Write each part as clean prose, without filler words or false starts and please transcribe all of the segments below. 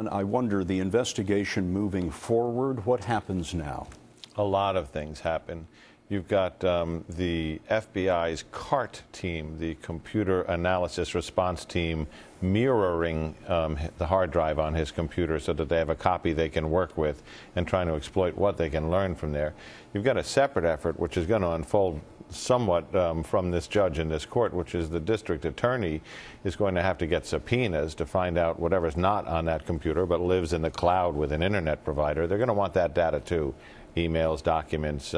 I wonder, the investigation moving forward, what happens now? A lot of things happen. You've got the FBI's CART team, the computer analysis response team, mirroring the hard drive on his computer so that they have a copy they can work with and trying to exploit what they can learn from there. You've got a separate effort which is going to unfold somewhat from this judge in this court, which is the district attorney is going to have to get subpoenas to find out whatever's not on that computer but lives in the cloud with an internet provider. They're going to want that data too. Emails, documents,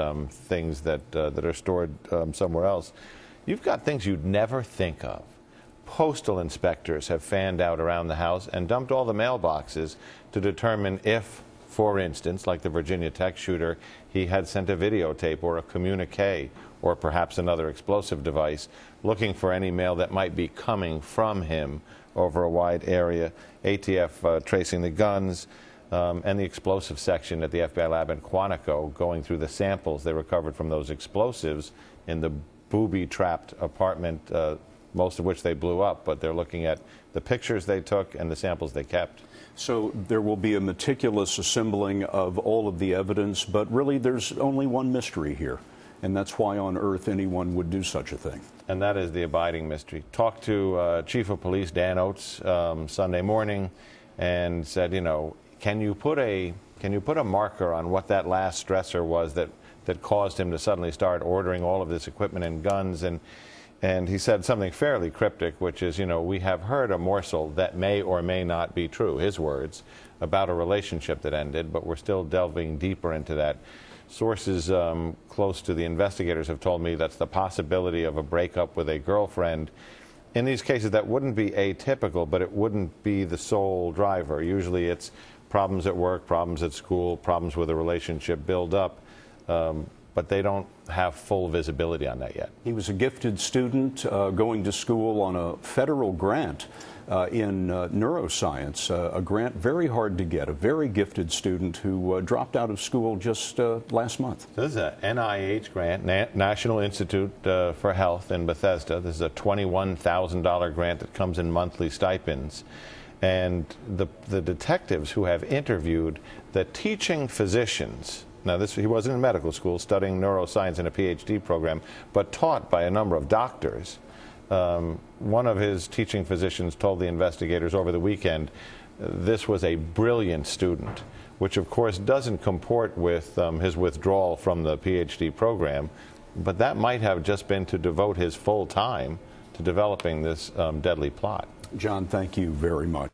things that are stored somewhere else. You've got things you'd never think of. Postal inspectors have fanned out around the house and dumped all the mailboxes to determine if, for instance, like the Virginia Tech shooter, he had sent a videotape or a communique or perhaps another explosive device looking for any mail that might be coming from him over a wide area. ATF tracing the guns. And the explosive section at the FBI lab in Quantico going through the samples they recovered from those explosives in the booby-trapped apartment, most of which they blew up, but they're looking at the pictures they took and the samples they kept. So there will be a meticulous assembling of all of the evidence, but really there's only one mystery here, and that's why on earth anyone would do such a thing. And that is the abiding mystery. Talked to Chief of Police Dan Oates Sunday morning and said, you know, Can you put a marker on what that last stressor was that caused him to suddenly start ordering all of this equipment and guns? And he said something fairly cryptic, which is, you know, we have heard a morsel that may or may not be true, his words, about a relationship that ended, but we're still delving deeper into that. Sources close to the investigators have told me that's the possibility of a breakup with a girlfriend. In these cases, that wouldn't be atypical, but it wouldn't be the sole driver. Usually it's problems at work, problems at school, problems with a relationship build up, but they don't have full visibility on that yet. He was a gifted student going to school on a federal grant in neuroscience, a grant very hard to get, a very gifted student who dropped out of school just last month. So this is an NIH grant, National Institute for Health in Bethesda. This is a $21,000 grant that comes in monthly stipends. And the detectives who have interviewed the teaching physicians, now he wasn't in medical school studying neuroscience in a PhD program, but taught by a number of doctors. One of his teaching physicians told the investigators over the weekend this was a brilliant student, which of course doesn't comport with his withdrawal from the PhD program, but that might have just been to devote his full time to developing this deadly plot. John, thank you very much.